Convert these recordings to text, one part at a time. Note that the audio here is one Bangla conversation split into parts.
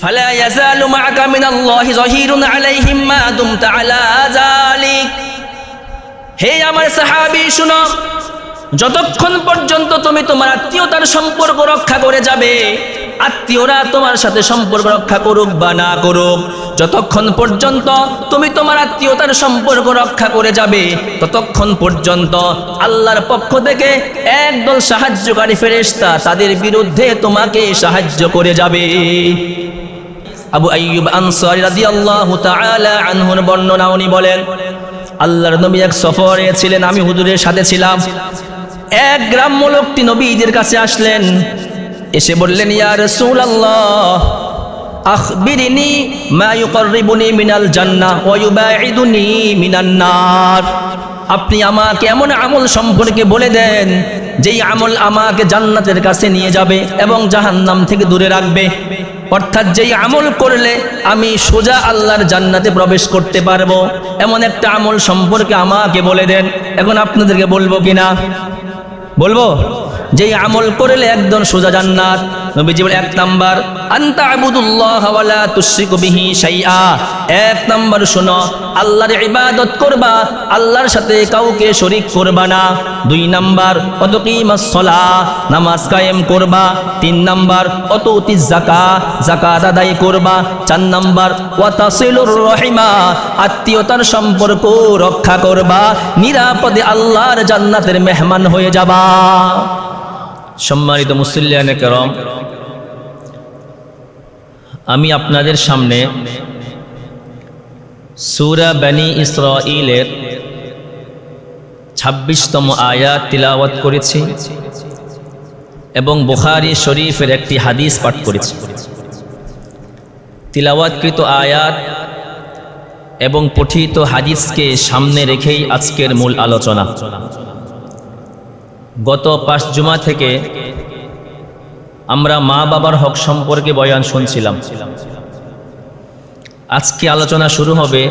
ফালা ইয়াজালু মা'আকা মিনাল্লাহি যাহিরুন আলাইহিম মা দুমতা আলা যালিক। হে আমার সাহাবী শুনো, যতক্ষণ পর্যন্ত তুমি তোমার আত্মীয়তার সম্পর্ক রক্ষা করে যাবে, আত্মীয়রা তোমার সাথে সম্পর্ক রক্ষা করুক বা না করুক, যতক্ষণ পর্যন্ত তুমি তোমার আত্মীয়তার সম্পর্ক রক্ষা করে যাবে, ততক্ষণ পর্যন্ত আল্লাহর পক্ষ থেকে একদল সাহায্যকারী ফেরেশতা তাদের বিরুদ্ধে তোমাকে সাহায্য করে যাবে। আবু আইয়ুব আনসারী রাদিয়াল্লাহু তাআলা আনহুর বর্ণনা, উনি বলেন, আল্লাহর নবী এক সফরে ছিলেন, আমি হুজুরের সাথে ছিলাম। এক গ্রাম্য লোকটি নবীজির কাছে আসলেন, এসে বললেন, ইয়া রাসূলুল্লাহ আখবিরনি মা ইউকাররিবুনি মিনাল জান্নাহ ওয়া ইউবাইদুনি মিনান নার। আপনি আমাকে এমন আমল সম্পর্কে বলে দেন যেই আমল আমাকে জান্নাতের কাছে নিয়ে যাবে এবং জাহান্নাম থেকে দূরে রাখবে, অর্থাৎ যেই আমল করলে আমি সোজা আল্লাহর জান্নাতে প্রবেশ করতে পারবো, এমন একটা আমল সম্পর্কে আমাকে বলে দেন। এখন আপনাদেরকে বলবো কিনা? বলবো। যেই আমল করলে একদম সোজা জান্নাত। নবীজি বলেন, এক নাম্বার আনতা আবুদুল্লাহ ওয়া লা তুশরিকু বিহি শাইআ। এক নাম্বার শোনো, আল্লাহর ইবাদত করবা, আল্লাহর সাথে কাউকে শরীক করবা না। দুই নাম্বার ওয়াতুকিমাস সালাহ, নামাজ কায়েম করবা। তিন নাম্বার ওয়াতুতিজ যাকাত, যাকাত আদায় করবা। চার নাম্বার ওয়াতাসিলুর রহিমা, আত্মীয়তার সম্পর্ক রক্ষা করবা, নিরাপদে আল্লাহর জান্নাতের মেহমান হয়ে যাবা। সম্মানিত মুসল্লিয়ানে কেরাম, আমি আপনাদের সামনে সূরা বনী ইসরাঈলের 26তম আয়াত তিলাওয়াত করেছি এবং বুখারী শরীফের একটি হাদিস পাঠ করেছি। তিলাওয়াতকৃত আয়াত এবং পঠিত হাদিসকে সামনে রেখেই আজকের মূল আলোচনা। গত 5 জুমা থেকে আমরা মা বাবার হক সম্পর্কে বয়ান শুনছিলাম। আজকে আলোচনা শুরু হবে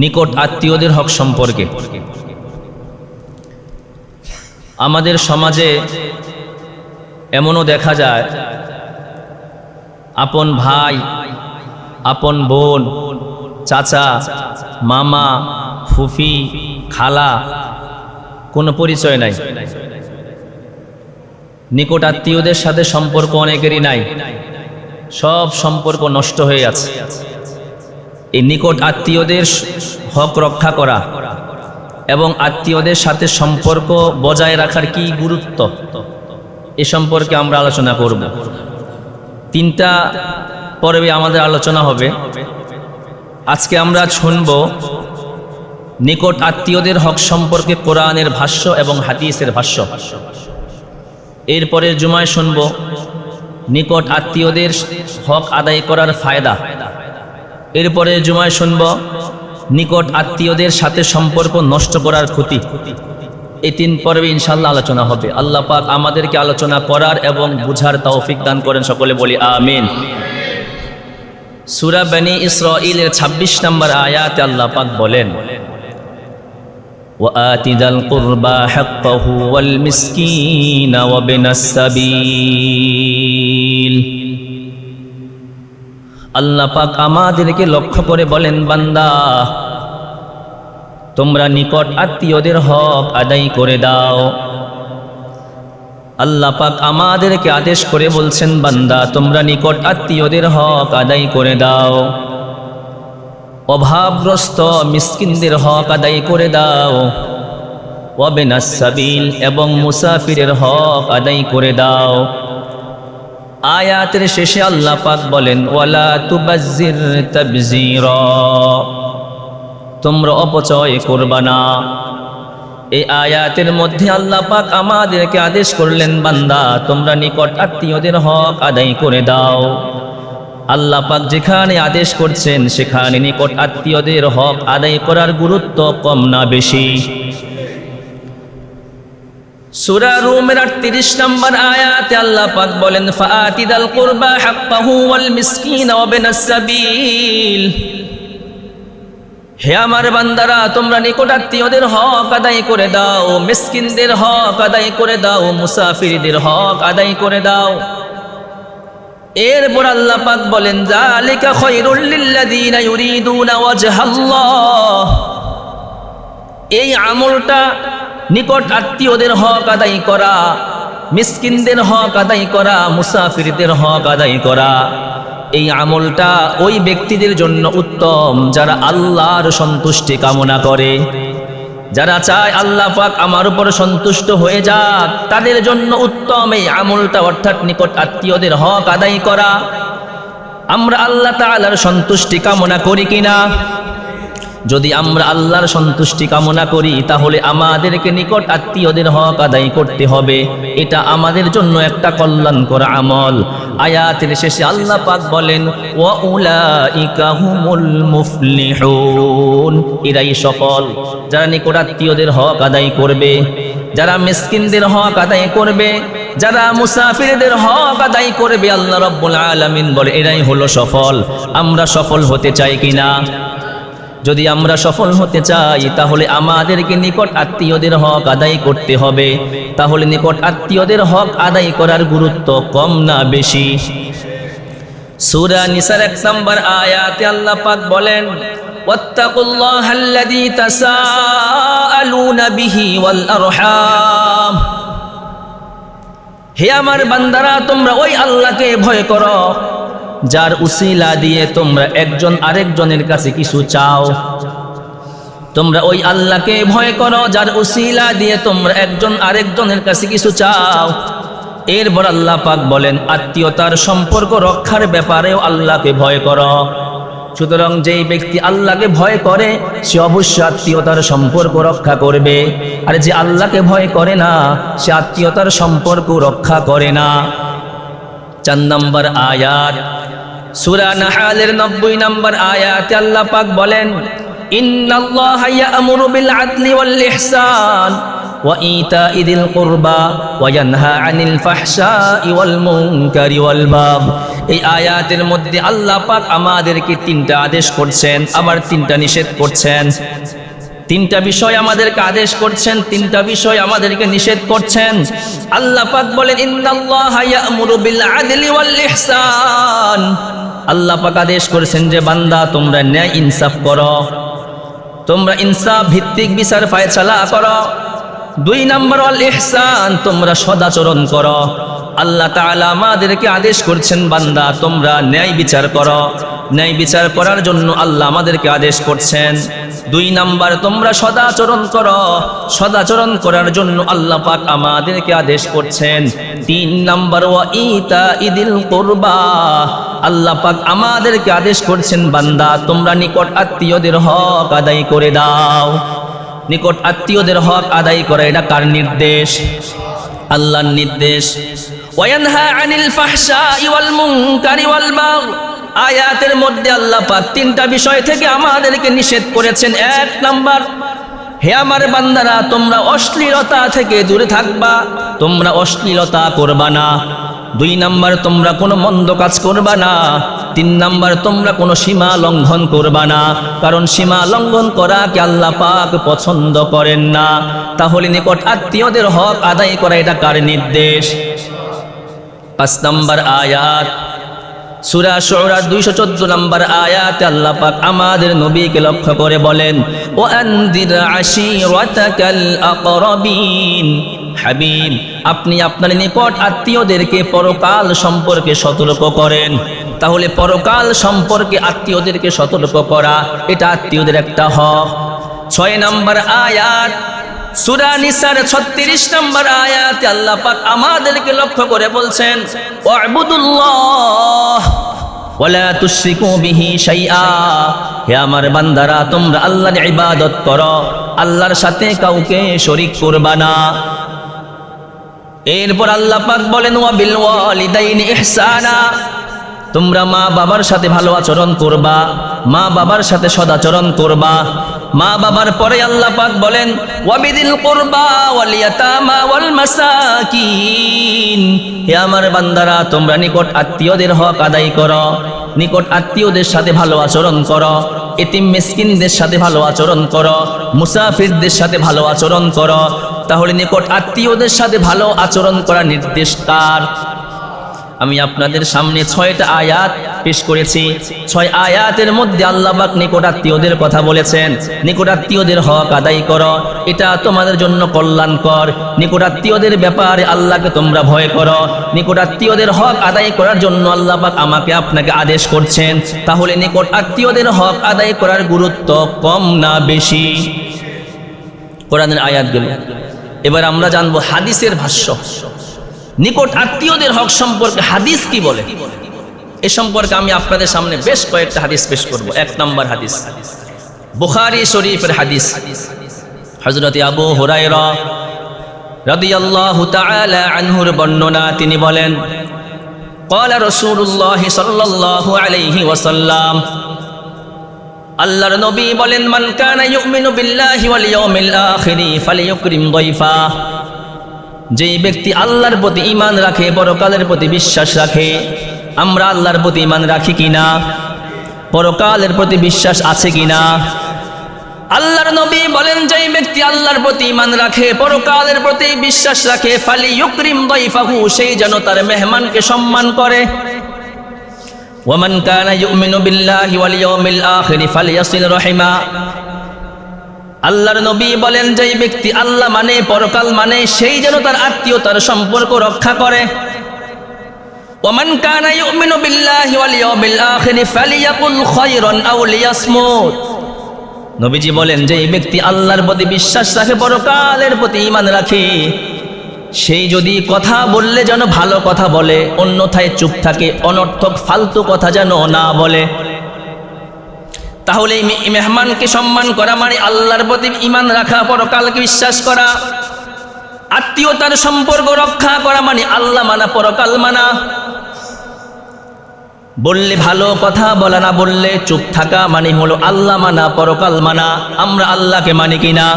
নিকট আত্মীয়দের হক সম্পর্কে। আমাদের সমাজে এমনও দেখা যায়, আপন ভাই, আপন বোন, চাচা, মামা, ফুফি, খালা, কোনো পরিচয় নাই। নিকট আত্মীয়দের সাথে সম্পর্ক অনেকেরই নাই, সব সম্পর্ক নষ্ট হয়ে আছে। এই নিকট আত্মীয়দের হক রক্ষা করা এবং আত্মীয়দের সাথে সম্পর্ক বজায় রাখার কি গুরুত্ব, এ সম্পর্কে আমরা আলোচনা করব। 3টা পর্বে আমাদের আলোচনা হবে। আজকে আমরা শুনব নিকট আত্মীয়দের হক সম্পর্কে কোরআনের ভাষ্য এবং হাদিসের ভাষ্য। এরপরে জুমায় শুনব নিকট আত্মীয়দের হক আদায় করার ফায়দা। এরপরে জুমায় শুনব নিকট আত্মীয়দের সাথে সম্পর্ক নষ্ট করার ক্ষতি। এই 3 পর্বে ইনশাআল্লাহ আলোচনা হবে। আল্লাহ পাক আমাদেরকে আলোচনা করার এবং বুঝার তৌফিক দান করেন, সকলে বলি আমিন। সূরা বনী ইসরাঈলের 26 নম্বর আয়াতে আল্লাহ পাক বলেন, وآت ذا القربى حقه والمسكين وابن السبيل। আল্লাহ পাক আমাদেরকে লক্ষ্য করে বলেন, বান্দা তোমরা নিকট আত্মীয়দের হক আদায় করে দাও। আল্লাহ পাক আমাদেরকে আদেশ করে বলছেন, বান্দা তোমরা নিকট আত্মীয়দের হক আদায় করে দাও। অভাবগ্রস্ত মিসকিনদের হক আদায় করে দাও। ওয়াবিনাস সাবিল, এবং মুসাফিরের হক আদায় করে দাও। আয়াতের শেষে আল্লাহ পাক বলেন, ওয়ালা তুবাজ্জির তাবযীরা, তোমরা অপচয় করবা না। এই আয়াতের মধ্যে আল্লাহ পাক আমাদেরকে আদেশ করলেন, বান্দা তোমরা নিকট আত্মীয়দের হক আদায় করে দাও। আল্লাহ পাক যেখানে আদেশ করছেন সেখানে নিকট আত্মীয়দের হক আদায় করার গুরুত্ব কম না বেশি। সূরা রুমের 38 নম্বর আয়াতে আল্লাহ পাক বলেন, ফাআতিদাল কুরবা হাক্কাহু ওয়াল মিসকিনা ওয়াবিনাস সাবিল। হে আমার বান্দারা, তোমরা নিকট আত্মীয়দের হক আদায় করে দাও, মিসকিনদের হক আদায় করে দাও, মুসাফিরদের হক আদায় করে দাও। এরপর আল্লাহ পাক বলেন যালিকা খায়রুল লিল্লাযিনা ইউরিদুনা ওয়াজহাল্লাহ, এই আমলটা নিকট আত্মীয়দের হক আদায় করা, মিসকিনদের হক আদায় করা, মুসাফিরদের হক আদায় করা, এই আমলটা ওই ব্যক্তিদের জন্য উত্তম যারা আল্লাহর সন্তুষ্টি কামনা করে, যারা চায় আল্লাহ পাক আমার উপর সন্তুষ্ট হয়ে যাক, তাদের জন্য উত্তম এই আমলটা, অর্থাৎ নিকট আত্মীয়দের হক আদায় করা। আমরা আল্লাহ তাআলার সন্তুষ্টি কামনা করি কিনা? যদি আমরা আল্লাহর সন্তুষ্টি কামনা করি তাহলে আমাদেরকে নিকট আত্মীয়দের হক আদায় করতে হবে। এটা আমাদের জন্য একটা কল্যাণকর আমল। আয়াতের শেষে আল্লাহ পাক বলেন ওয়া উলাইকা হুমুল মুফলিহুন, এরাই সফল যারা নিকট আত্মীয়দের হক আদায় করবে, যারা মিসকিনদের হক আদায় করবে, যারা মুসাফিরদের হক আদায় করবে। আল্লাহ রাব্বুল আলামিন বলে এরাই হলো সফল। আমরা সফল হতে চাই কিনা? যদি আমরা সফল হতে চাই তাহলে আমাদেরকে নিকট আত্মীয়দের হক আদায় করতে হবে। তাহলে নিকট আত্মীয়দের হক আদায় করার গুরুত্ব কম না বেশি? সূরা নিসার 1 নম্বর আয়াতে আল্লাহ পাক বলেন ওয়াত্তাকুল্লাহাল্লাযী তাসাআলুনা বিহি ওয়াল আরহাম, হে আমার বান্দারা তোমরা ওই আল্লাহকে ভয় করো যার উসিলা দিয়ে তোমরা একজন আরেকজনের কাছে কিছু চাও। তোমরা ওই আল্লাহকে ভয় করো যার উসিলা দিয়ে তোমরা একজন আরেকজনের কাছে কিছু চাও। এরপর আল্লাহ পাক বলেন আত্মীয়তার সম্পর্ক রক্ষার ব্যাপারেও আল্লাহকে ভয় করো। সুতরাং যেই ব্যক্তি আল্লাহকে ভয় করে সে অবশ্যই আত্মীয়তার সম্পর্ক রক্ষা করবে, আর যে আল্লাহকে ভয় করে না সে আত্মীয়তার সম্পর্ক রক্ষা করে না। 4 নম্বর আয়াত সূরা নাহলের 90 নম্বর আয়াতে আল্লাহ পাক বলেন ইন্নাল্লাহা ইয়া'মুরু বিল আদলি ওয়াল ইহসান ওয়া ইতা'i যিল কুরবা ওয়া ইয়ানহা আনিল ফাহশাই ওয়াল মুনকারি ওয়াল বাগ। এই আয়াতের মধ্যে আল্লাহ পাক আমাদেরকে 3টা আদেশ করছেন, আবার 3টা নিষেধ করছেন। 3টা বিষয় আমাদেরকে আদেশ করছেন, 3টা বিষয় আমাদেরকে নিষেধ করছেন। আল্লাহ পাক বলেন ইন্নাল্লাহা ইয়া'মুরু বিল আদলি ওয়াল ইহসান, আল্লাহ পাক আদেশ করেছেন যে বান্দা তোমরা ন্যায় ইনসাফ করো, তোমরা ইনসাফ ভিত্তিক বিচার ফায়সালা করো। 2 নম্বর ওয়াল ইহসান, তোমরা সদাচরণ করো। আল্লাহ তাআলা আমাদেরকে আদেশ করছেন বান্দা তোমরা ন্যায় বিচার করো। ন্যায় বিচার করার জন্য আল্লাহ আমাদেরকে আদেশ করছেন। 2 নম্বর তোমরা সদাচরণ করো, সদাচরণ করার জন্য আল্লাহ পাক আমাদেরকে আদেশ করছেন। 3 নম্বর ওয়া ইতা'i যিল কুরবা, আল্লাহ পাক আমাদেরকে আদেশ করছেন বান্দা তোমরা নিকট আত্মীয়দের হক আদায় করে দাও। নিকট আত্মীয়দের হক আদায় করা এটা কার নির্দেশ? আল্লাহর নির্দেশ। ওয়া ইয়ানহা আনিল ফাহশাই ওয়াল মুনকারি ওয়াল বাগ, আয়াতের মধ্যে আল্লাহ পাক 3টা বিষয় থেকে আমাদেরকে নিষেধ করেছেন। 1 নম্বর, হে আমার বান্দারা তোমরা অশ্লীলতা থেকে দূরে থাকবা, তোমরা অশ্লীলতা করবা না। 2 নম্বর, তোমরা কোনো মন্দ কাজ করবা না। 3 নম্বর, তোমরা কোনো সীমা লঙ্ঘন করবা না, কারণ সীমা লঙ্ঘন করাকে আল্লাহ পাক পছন্দ করেন না। তাহলে নিকট আত্মীয়দের হক আদায় করা এটা কার নির্দেশ? 5 নম্বর আয়াত সূরা শুরা 214 নম্বর আয়াতে আল্লাহ পাক আমাদের নবীকে লক্ষ্য করে বলেন ওয়া আনদির আশীরাতাকাল আকরাবিন, হাবিব আপনি আপনার নিকট আত্মীয়দেরকে পরকাল সম্পর্কে সতর্ক করেন। তাহলে পরকাল সম্পর্কে আত্মীয়দেরকে সতর্ক করা এটা আত্মীয়দের একটা হক। 6 নম্বর আয়াত সূরা নিসার 36 নম্বর আয়াতে আল্লাহ পাক আমাদেরকে লক্ষ্য করে বলছেন ওয়া'বুদুল্লাহ ওয়ালা তুশরিকু বিহি শাইআ, হে আমার বান্দারা তোমরা আল্লাহর ইবাদত করো, আল্লাহর সাথে কাউকে শরীক করবা না। এরপর আল্লাহ পাক বলেন ওয়া বিল ওয়ালিদাইনি ইহসানা, তোমরা মা বাবার সাথে ভালো আচরণ করবা, মা বাবার সাথে সদাচরণ করবা। মা বাবার পরে আল্লাহ পাক বলেন ওয়াবিদিল কুরবা ওয়াল ইয়াতামা ওয়াল মাসাকিন, হে আমার বান্দারা তোমরা নিকট আত্মীয়দের হক আদায় করো, নিকট আত্মীয়দের সাথে ভালো আচরণ করো, এতিম মিসকিনদের সাথে ভালো আচরণ করো, মুসাফিরদের সাথে ভালো আচরণ করো। তাহলে নিকট আত্মীয়দের সাথে ভালো আচরণ করা নির্দেশ কার? আমি আপনাদের সামনে 6টা আয়াত পেশ করেছি। 6 আয়াতের মধ্যে আল্লাহ পাক নিকটাত্মীয়দের কথা বলেছেন। নিকটাত্মীয়দের হক আদায় করো, এটা তোমাদের জন্য কল্যাণকর। নিকটাত্মীয়দের ব্যাপারে আল্লাহকে তোমরা ভয় করো। নিকটাত্মীয়দের হক আদায় করার জন্য আল্লাহ পাক আমাকে আপনাকে আদেশ করছেন। তাহলে নিকটাত্মীয়দের হক আদায় করার গুরুত্ব কম না বেশি? কোরআনের আয়াতগুলো। এবার আমরা জানবো হাদিসের ভাষ্য। নিকট আত্মীয়দের হক সম্পর্কে হাদিস কি বলে, এ সম্পর্কে আমি আপনাদের সামনে বেশ কয়েকটা হাদিস পেশ করব। 1 নম্বর হাদিস, বুখারী শরীফের হাদিস। হযরত আবু হুরায়রা রাদিয়াল্লাহু তাআলা আনহুর বর্ণনা, তিনি বলেন, ক্বালা রাসূলুল্লাহ সাল্লাল্লাহু আলাইহি ওয়াসাল্লাম, আল্লাহর নবী বলেন, মান কানা ইউমিনু বিল্লাহি ওয়াল ইয়াউমিল আখিরি ফালিয়ুকরিম দাইফা। যেই ব্যক্তি আল্লাহর প্রতি ঈমান রাখে, পরকালের প্রতি বিশ্বাস রাখে। আমরা আল্লাহর প্রতি ঈমান রাখি কিনা? পরকালের প্রতি বিশ্বাস আছে কিনা? আল্লাহর নবী বলেন, যেই ব্যক্তি আল্লাহর প্রতি ঈমান রাখে, পরকালের প্রতি বিশ্বাস রাখে, ফালিয়ুকরিম দাইফাহু, সেই যেন তার মেহমানকে সম্মান করে। ওয়ামান কানা ইউমিনু বিল্লাহি ওয়াল ইয়াউমিল আখিরি ফালিয়াসিল রাহিমা। আল্লাহর নবী বলেন, যেই ব্যক্তি আল্লাহ মানে, পরকাল মানে, সেই যেন তার আত্মীয়তার সম্পর্ক রক্ষা করে। ওয়ামান কানা ইউমিনু বিল্লাহি ওয়াল ইয়াউমিল আখিরি ফালিয়াকুল খায়রান আও লিয়াসমুত। নবীজি বলেন, যেই ব্যক্তি আল্লাহর প্রতি বিশ্বাস রাখে, পরকালের প্রতি ঈমান রাখে, সেই যদি কথা বললে যেন ভালো কথা বলে, অন্যথায় চুপ থাকে, অনর্থক ফালতু কথা যেন না বলে। তাহলে মেহমানকে সম্মান করা মানে আল্লাহর প্রতি ঈমান রাখা, পরকালকে বিশ্বাস করা। আত্মীয়তার সম্পর্ক রক্ষা করা মানে আল্লাহ মানা, পরকাল মানা। বললে ভালো কথা বলা, না বললে চুপ থাকা মানে হলো আল্লাহ মানা, পরকাল মানা। আমরা আল্লাহকে মানি কিনা?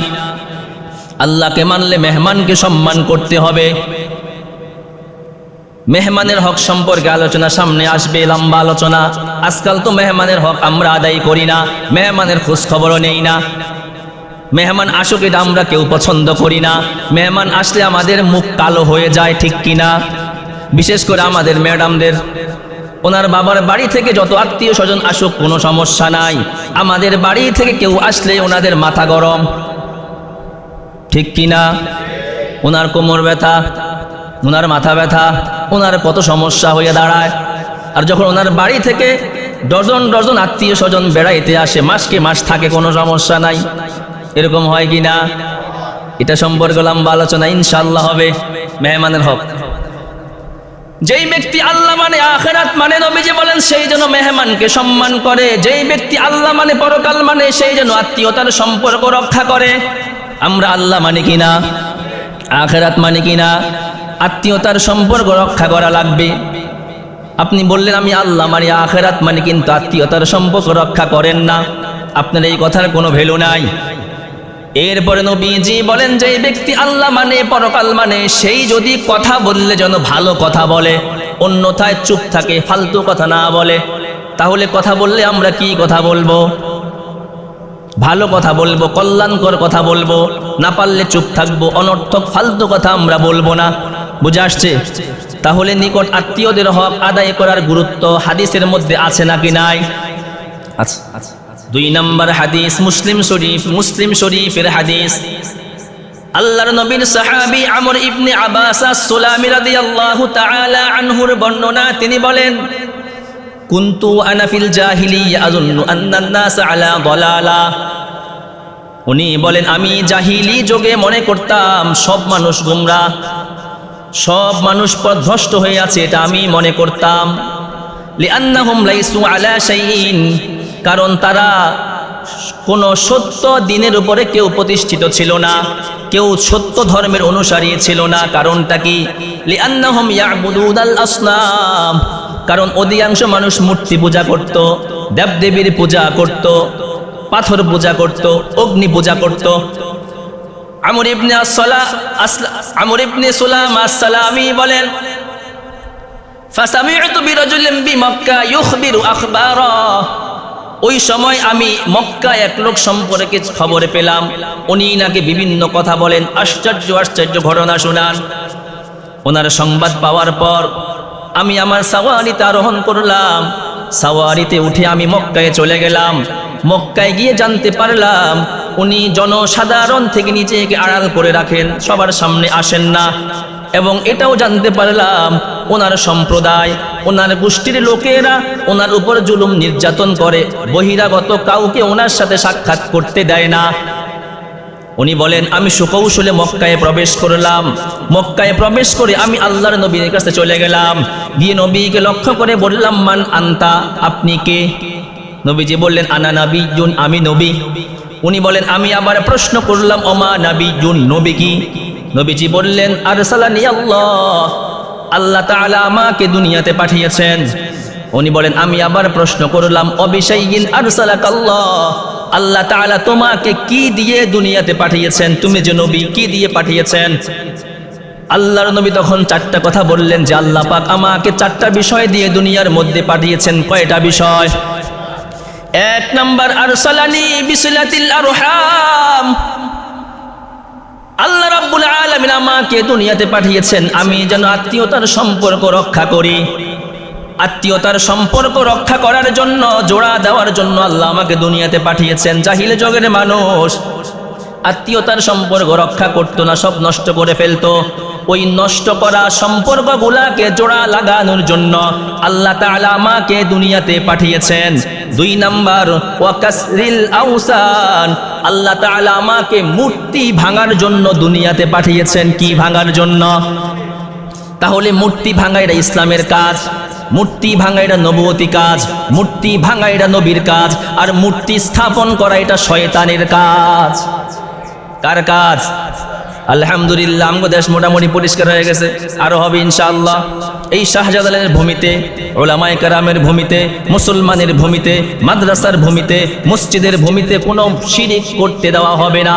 আল্লাহকে মানলে মেহমানকে সম্মান করতে হবে। মেহমানের হক সম্পর্কে আলোচনা সামনে আসবে, লম্বা আলোচনা। আজকাল তো মেহমানের হক আমরা আদায় করি না, মেহমানের খোঁজ খবরও নেই না। মেহমান আসুক, এটা আমরা কেউ পছন্দ করি না। মেহমান আসলে আমাদের মুখ কালো হয়ে যায়, ঠিক কিনা? বিশেষ করে আমাদের ম্যাডামদের, ওনার বাবার বাড়ি থেকে যত আত্মীয় স্বজন আসুক কোনো সমস্যা নাই, আমাদের বাড়ি থেকে কেউ আসলে ওনাদের মাথা গরম, ঠিক কিনা? ওনার কোমর ব্যথা, ওনার মাথা ব্যথা, ওনার কত সমস্যা হয়ে দাঁড়ায়। আর যখন ওনার বাড়ি থেকে ডজন ডজন আত্মীয় স্বজন বেড়াইতে আসে, মাসকে মাস থাকে, কোনো সমস্যা নাই। এরকম হয় কি না? এটা সম্পর্কে লম্বা আলোচনা ইনশাআল্লাহ হবে। মেহমানের হক, যেই ব্যক্তি আল্লাহ মানে, আখিরাত মানে, নবীজি বলেন, সেই যেন মেহমানকে সম্মান করে। যেই ব্যক্তি আল্লাহ মানে, পরকাল মানে, সেই যেন আত্মীয়তার সম্পর্ক রক্ষা করে। আমরা আল্লাহ মানে কিনা? আখিরাত মানে কিনা? আত্মীয়তার সম্পর্ক রক্ষা করা লাগবে। আপনি বললেন আমি আল্লাহ মানে, আখিরাত মানে, কিন্তু আত্মীয়তার সম্পর্ক রক্ষা করেন না, আপনার এই কথার কোনো ভ্যালু নাই। এরপরে নবীজি বলেন, যে ব্যক্তি আল্লাহ মানে, পরকাল মানে, সেই যদি কথা বললে যেন ভালো কথা বলে, অন্যথায় চুপ থাকে, ফালতু কথা না বলে। তাহলে কথা বললে আমরা কি কথা বলবো? ভালো কথা বলবো, কল্যাণকর কথা বলবো। না পারলে চুপ থাকবো, অনর্থক ফালতু কথা আমরা বলবো না। বুঝে আসছে? তাহলে নিকট আত্মীয়দের হক আদায় করার গুরুত্ব হাদিসের মধ্যে আছে নাকি নাই? আচ্ছা, 2 নম্বর হাদিস, মুসলিম শরীফের হাদিস। আল্লাহর নবীর সাহাবী আমর ইবনে আবাস আস-সুলামি রাদিয়াল্লাহু তাআলা আনহুর বর্ণনা, তিনি বলেন, কুনতু আনা ফিল জাহিলিয়া আযুন্নু আন্নান নাস আলা দালালা। উনি বলেন, আমি জাহিলি যুগে মনে করতাম সব মানুষ গোমরাহ, সব মানুষ পথভ্রষ্ট হয়ে আছে, এটা আমি মনে করতাম। লিআন্নাহুম লাইসু আলা শাইইন, কারণ তারা কোন সত্য দিনের উপরে কেউ প্রতিষ্ঠিত ছিল না, কেউ সত্য ধর্মের অনুসারী ছিল না। কারণটা কি? লিআন্নাহুম ইয়াবুদুনাল আসনাম, কারণ অধিকাংশ মানুষ মূর্তি পূজা করত, দেবদেবীর পূজা করত, পাথর পূজা করত, অগ্নি পূজা করত। আমর ইবনে সুলামা আস-সালামি বলেন, ফাসামি'তু বিরাজুলিন বিমক্কা ইউখবিরু আখবারা। ওই সময় আমি মক্কায় এক লোক সম্পর্কে খবরে পেলাম, উনি নাকি বিভিন্ন কথা বলেন, আশ্চর্য আশ্চর্য ঘটনা শোনান। ওনার সংবাদ পাওয়ার পর আমি আমার সাওয়ারিতে আরোহণ করলাম। সাওয়ারিতে উঠে আমি মক্কায় চলে গেলাম। মক্কায় গিয়ে জানতে পারলাম উনি জনসাধারণ থেকে নিজেকে আড়াল করে রাখেন, সবার সামনে আসেন না। এবং এটাও জানতে পারলাম ওনার সম্প্রদায়, ওনার গোষ্ঠীর লোকেরা ওনার উপর জুলুম নির্যাতন করে, বহিরাগত কাউকে ওনার সাথে সাক্ষাৎ করতে দেয় না। উনি বলেন আমি সুকৌশলে মক্কায় প্রবেশ করলাম। মক্কায় প্রবেশ করে আমি আল্লাহর নবীর কাছে চলে গেলাম। গিয়ে নবীকে লক্ষ্য করে বললাম মান আনতা, আপনি কে? নবীজি বললেন আনা নাবিয়্যুন, আমি নবী। উনি বলেন আমি আবার প্রশ্ন করলাম ওমা নাবিয়্যুন, নবী কি? নবীজি বললেন আরসালানি আল্লাহ, আল্লাহ তাআলা আমাকে দুনিয়াতে পাঠিয়েছেন। উনি বলেন আমি আবার প্রশ্ন করলাম অবিশাইয়িন আরসালাকাল্লাহ, আল্লাহ তাআলা তোমাকে কি দিয়ে দুনিয়াতে পাঠিয়েছেন? তুমি যে নবী, কি দিয়ে পাঠিয়েছেন? আল্লাহর নবী তখন চারটা কথা বললেন যে আল্লাহ পাক আমাকে চারটা বিষয় দিয়ে দুনিয়ার মধ্যে পাঠিয়েছেন। কয়টা বিষয়? এক নাম্বার আরসালানি বিসিলাতিল আরহাম, আল্লাহ রাব্বুল আলামিন আমাকে দুনিয়াতে পাঠিয়েছেন আমি যেন আত্মীয়তার সম্পর্ক রক্ষা করি। আত্মীয়তার সম্পর্ক রক্ষা করার জন্য, জোড়া দেওয়ার জন্য আল্লাহ আমাকে দুনিয়াতে পাঠিয়েছেন। জাহিল যুগের মানুষ আত্মীয়তার সম্পর্ক রক্ষা করতো না, সব নষ্ট করে ফেলতো। ওই নষ্ট করা সম্পর্কগুলাকে জোড়া লাগানোর জন্য আল্লাহ তাআলা আমাকে দুনিয়াতে পাঠিয়েছেন। দুই নাম্বার ওয়াকাসরিল আওসান, আল্লাহ তাআলা আমাকে মূর্তি ভাঙার জন্য দুনিয়াতে পাঠিয়েছেন। কি ভাঙার জন্য? তাহলে মূর্তি ভাঙা এটা ইসলামের কাজ, মূর্তি ভাঙা এটা নবুয়তি কাজ, মূর্তি ভাঙা এটা নবীর কাজ, আর মূর্তি স্থাপন করা এটা শয়তানের কাজ। কার কাজ? আলহামদুলিল্লাহ আমগো দেশ মোটামুটি পরিষ্কার হয়ে গেছে, আরো হবে ইনশাআল্লাহ। এই শাহজালালের ভূমিতে, উলামায়ে কেরামের ভূমিতে, মুসলমানের ভূমিতে, মাদ্রাসার ভূমিতে, মসজিদের ভূমিতে কোনো শিরিক করতে দেওয়া হবে না।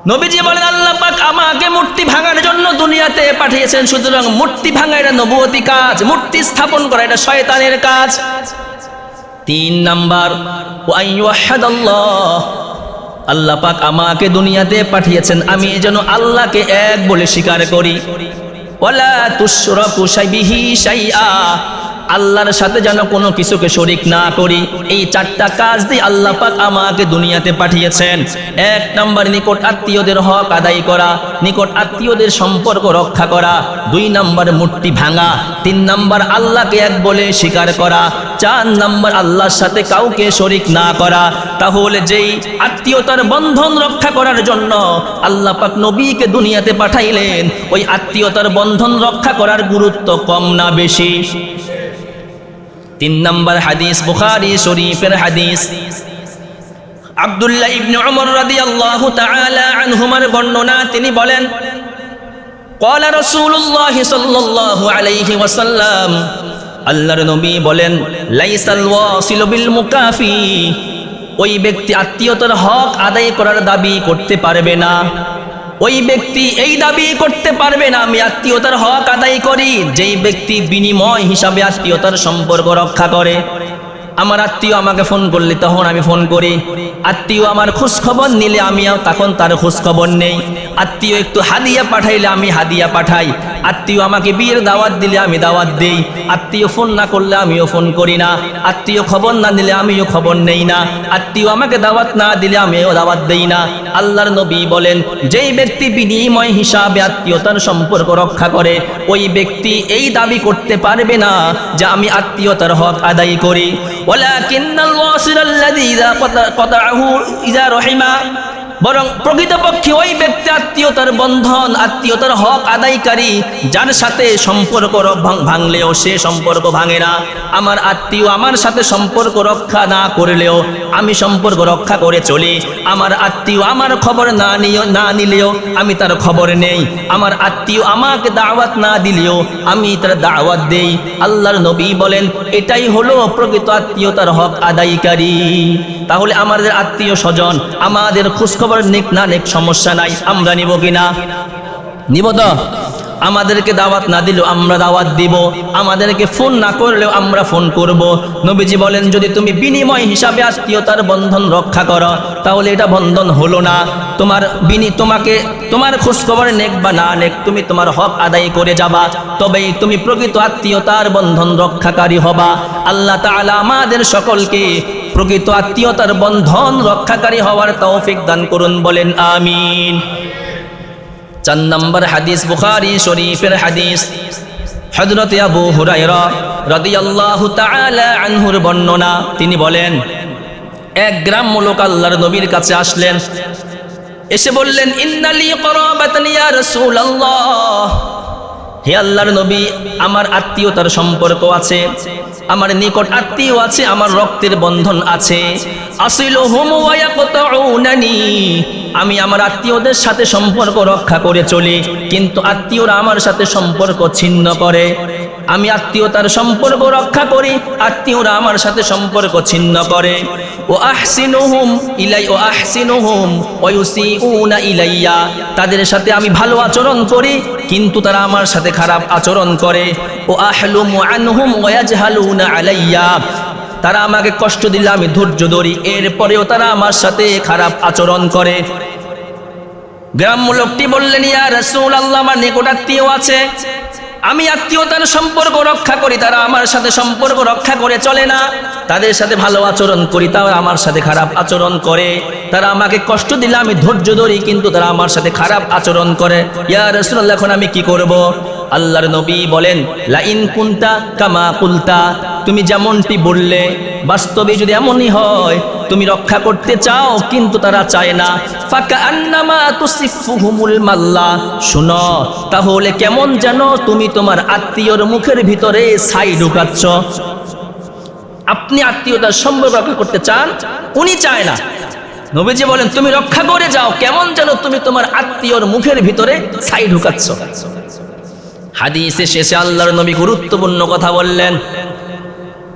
নবীজি বলেন আল্লাহ পাক আমাকে মূর্তি ভাঙার জন্য দুনিয়াতে পাঠিয়েছেন, সুতরাং মূর্তি ভাঙা এটা নবুয়তি কাজ, মূর্তি স্থাপন করা এটা শয়তানের কাজ। তিন নাম্বার ওয়াইয়াহাদাল্লাহ, আল্লাহ পাক আমাকে দুনিয়াতে পাঠিয়েছেন আমি যেন আল্লাহকে এক বলে স্বীকার করি। ওয়ালা তুশরাকু বিহি শাইআ, আল্লাহর সাথে যেন কোনো কিছুকে শরীক না করি। এই চারটা কাজ দিয়ে আল্লাহ পাক আমাকে দুনিয়াতে পাঠিয়েছেন। এক নাম্বার নিকট আত্মীয়দের হক আদায় করা, নিকট আত্মীয়দের সম্পর্ক রক্ষা করা। দুই নাম্বার মূর্তি ভাঙা। তিন নাম্বার আল্লাহকে এক বলে স্বীকার করা। চার নাম্বার আল্লাহর সাথে কাউকে শরীক না করা। তাহলে যেই আত্মীয়তার বন্ধন রক্ষা করার জন্য আল্লাহ পাক নবীকে দুনিয়াতে পাঠাইলেন, ওই আত্মীয়তার বন্ধন রক্ষা করার গুরুত্ব কম না বেশি? তিন নম্বর হাদিস বুখারী শরীফের হাদিস, আব্দুল্লাহ ইবনে উমর রাদিয়াল্লাহু তাআলা আনহুমার বর্ণনা। তিনি বলেন ক্বালা রাসূলুল্লাহ সাল্লাল্লাহু আলাইহি ওয়াসাল্লাম, আল্লাহর নবী বলেন লাইসাল ওয়াসিলু বিল মুকাফি, ওই ব্যক্তি আত্মীয়তার হক আদায় করার দাবি করতে পারবে না। ওই ব্যক্তি এই দাবি করতে পারবে না আমি আত্মীয়তার হক আদায় করি, যেই ব্যক্তি বিনিময় হিসাবে আত্মীয়তার সম্পর্ক রক্ষা করে। আমার আত্মীয় আমাকে ফোন করলে তখন আমি ফোন করি, আত্মীয় আমার খোঁজ খবর নিলে আমিও তখন তার খোঁজ খবর নেই। আত্মীয় একটু হাদিয়া পাঠাইলে আমি হাদিয়া পাঠাই। আত্মীয় আমাকে বিয়ের দাওয়াত দিলে আমি দাওয়াত দেই। আত্মীয় ফোন না করলে আমিও ফোন করি না। আত্মীয় খবর না দিলে আমিও খবর নেই না। আত্মীয় আমাকে দাওয়াত না দিলে আমিও দাওয়াত দেই না। আল্লাহর নবী বলেন যেই ব্যক্তি বিনিময় হিসাবে আত্মীয়তার সম্পর্ক রক্ষা করে, ওই ব্যক্তি এই দাবি করতে পারবে না যে আমি আত্মীয়তার হক আদায় করি। ওয়ালাকিন্নাল ওয়াসিলাল্লাযী ইযা ক্বাতাআহু ইযা রহিমা, বরং প্রকৃতপক্ষে ওই ব্যক্তি আত্মীয়তার বন্ধন, আত্মীয়তার হক আদায়কারী, যার সাথে সম্পর্ক ভাঙলেও সে সম্পর্ক ভাঙে না। আমার আত্মীয় আমার সাথে সম্পর্ক রক্ষা না করলেও আমি সম্পর্ক রক্ষা করে চলি। আমার আত্মীয় আমার খবর না নিলেও আমি তার খবর নেই। আমার আত্মীয় আমাকে দাওয়াত না দিলেও আমি তার দাওয়াত দেই। আল্লাহর নবী বলেন এটাই হলো প্রকৃত আত্মীয়তার হক আদায়কারী। তাহলে আমাদের আত্মীয় স্বজন আমাদের খোঁজখবর নিক না নিক সমস্যা নাই, আমরা নিব কিনা? নিব তো? আমাদেরকে দাওয়াত না দিলেও আমরা দাওয়াত দিব, আমাদেরকে ফোন না করলেও আমরা ফোন করব। নবীজি বলেন যদি তুমি বিনিময় হিসাবে আত্মীয়তার বন্ধন রক্ষা করো তাহলে এটা বন্ধন হলো না। তোমার খোঁজখবর নেক বা না নেক তুমি তোমার হক আদায় করে যাবা, তবেই তুমি প্রকৃত আত্মীয়তার বন্ধন রক্ষাকারী হবা। আল্লাহ তাআলা আমাদের সকলকে প্রকৃত আত্মীয়তার বন্ধন রক্ষাকারী হওয়ার তৌফিক দান করুন, বলেন আমিন। 4 নম্বর হাদিস বুখারী শরীফের হাদিস, হযরত আবু হুরায়রা রাদিয়াল্লাহু তাআলা আনহুর বর্ণনা। তিনি বলেন এক গ্রাম্য লোক আল্লাহর নবীর কাছে আসলেন, এসে বললেন ইন্নালি করাবাতান ইয়া রাসূলুল্লাহ, হে আল্লাহর নবী আমার আত্মীয়তার সম্পর্ক আছে, আমার নিকট আত্মীয় আছে, আমার রক্তের বন্ধন আছে। আসিলুহুম ওয়া ইয়াকতাউনানি, আমি আমার আত্মীয়দের সাথে সম্পর্ক রক্ষা করে চলি, কিন্তু আত্মীয়রা আমার সাথে সম্পর্ক ছিন্ন করে। আমি আত্মীয়তার সম্পর্ক রক্ষা করি, আত্মীয়রা আমার সাথে সম্পর্ক ছিন্ন করে। ও আহসিনুহুম ওয়া ইউসিউনা ইলাইয়া, তাদের সাথে আমি ভালো আচরণ করি কিন্তু তারা আমার সাথে খারাপ আচরণ করে। ও আহলুমু আনহুম ওয়া ইয়াজহালুনা আলাইয়া, তারা আমাকে কষ্ট দিলে আমি ধৈর্য ধরি, এরপরেও তারা আমার সাথে খারাপ আচরণ করে। গ্রাম্য লোকটি বললেন ইয়া রাসূলুল্লাহ, আমার নিকট আত্মীয় আছে, আমি আত্মীয়তার সম্পর্ক রক্ষা করি, তারা আমার সাথে সম্পর্ক রক্ষা করে চলে না, তাদের সাথে ভালো আচরণ করি তারা আমার সাথে খারাপ আচরণ করে, তারা আমাকে কষ্ট দিলে আমি ধৈর্য ধরি কিন্তু তারা আমার সাথে খারাপ আচরণ করে। ইয়া রাসূলুল্লাহ, এখন আমি কি করব? আল্লাহর নবী বলেন লা ইন কুনতা কামা কুলতা, তুমি যেমনটি বললে বাস্তবে যদি এমনই হয়, তুমি রক্ষা করতে চাও কিন্তু তারা চায় না, ফাকা আন্নামা তুসিফুহুমুল মাল্লা, শুনো তাহলে কেমন যেন তুমি তোমার আত্মীয়র মুখের ভিতরে ছাই ঢুকাচ্ছ। আপনি আত্মীয়তার সম্পর্ক রক্ষা করতে চান, উনি চায় না, নবীজি বলেন তুমি রক্ষা করে যাও, কেমন যেন তুমি তোমার আত্মীয়র মুখের ভিতরে ছাই ঢুকাচ্ছ। হাদিসে শেষে আল্লাহর নবী গুরুত্বপূর্ণ কথা বললেন,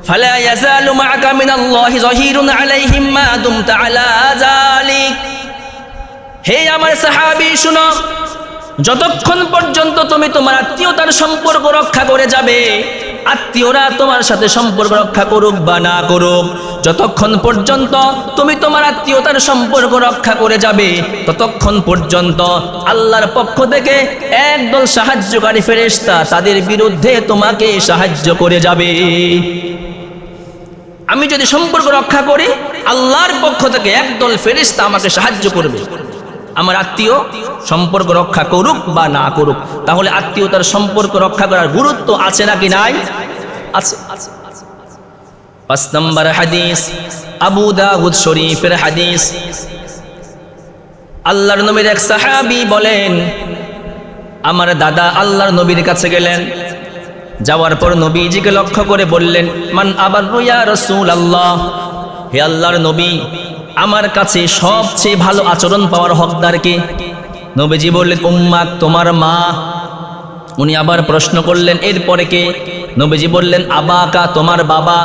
ফালা ইয়াজালু মাআকা মিনাল্লাহি যাহিরুন আলাইহিম মা দুমতা আলা যালিক, হে আমার সাহাবী শুনো, যতক্ষণ পর্যন্ত তুমি তোমার আত্মীয়তার সম্পর্ক রক্ষা করে যাবে, আত্মীয়রা তোমার সাথে সম্পর্ক রক্ষা করুক বা না করুক, যতক্ষণ পর্যন্ত তুমি তোমার আত্মীয়তার সম্পর্ক রক্ষা করে যাবে ততক্ষণ পর্যন্ত আল্লাহর পক্ষ থেকে একদল সাহায্যকারী ফেরেশতা তাদের বিরুদ্ধে তোমাকে সাহায্য করে যাবে। আমি যদি সম্পর্ক রক্ষা করি, আল্লাহর পক্ষ থেকে একদল ফেরেশতা আমাকে সাহায্য করবে, আমার আত্মীয় সম্পর্ক রক্ষা করুক বা না করুক। তাহলে আত্মীয়তার সম্পর্ক রক্ষা করার গুরুত্ব আছে নাকি নাই? আছে। 5 নম্বর হাদিস আবু দাউদ শরীফের হাদিস, আল্লাহর নবীর এক সাহাবী বলেন আমার দাদা আল্লাহর নবীর কাছে গেলেন, যাওয়ার পর নবীজিকে লক্ষ্য করে বললেন মান আবারু ইয়া রাসূলুল্লাহ, হে আল্লাহর নবী আমার কাছে সবচেয়ে ভালো আচরণ পাওয়ার হকদার কে? নবীজি বললেন উম্মাক, তোমার মা। উনি আবার প্রশ্ন করলেন এরপরে কে? নবীজি বললেন আবাকা, তোমার বাবা।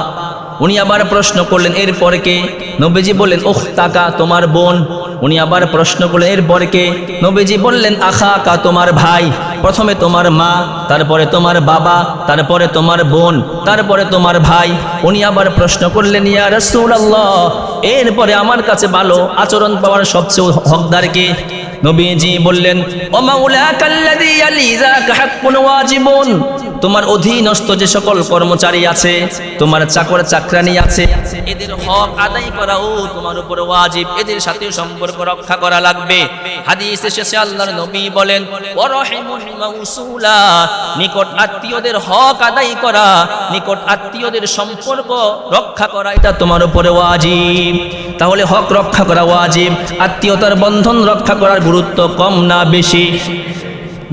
উনি আবার প্রশ্ন করলেন এরপরে কে? নবীজি বললেন উখতাকা, তোমার বোন। উনি আবার প্রশ্ন করলেন এরপরে কে? নবীজি বললেন আখাকা, তোমার ভাই। প্রথমে তোমার মা, তারপরে তোমার বাবা, তারপরে তোমার বোন, তারপরে তোমার ভাই। উনি আবার প্রশ্ন করলেন ইয়া রাসূলুল্লাহ, এরপরে আমার কাছে ভালো আচরণ পাওয়ার সবচেয়ে হকদার কে? নবীজি বললেন ও মাওলাকাল্লাযী ইয়ালি যাকা হাক্কুন ওয়াজিবুন, তোমার অধীনস্থ যে সকল কর্মচারী আছে, তোমার চাকর চাকরানী আছে, এদের হক আদায় করাও তোমার উপর ওয়াজিব, এদের সাথে সম্পর্ক রক্ষা করা লাগবে। হাদিসে শেষে আল্লাহর নবী বলেন ওয়া রাহিমুল মাউসুলা, নিকট আত্মীয়দের হক আদায় করা, নিকট আত্মীয়দের সম্পর্ক রক্ষা করা এটা তোমার উপরে ওয়াজিব। তাহলে হক রক্ষা করা ওয়াজিব, আত্মীয়তার বন্ধন রক্ষা করার গুরুত্ব কম না বেশি?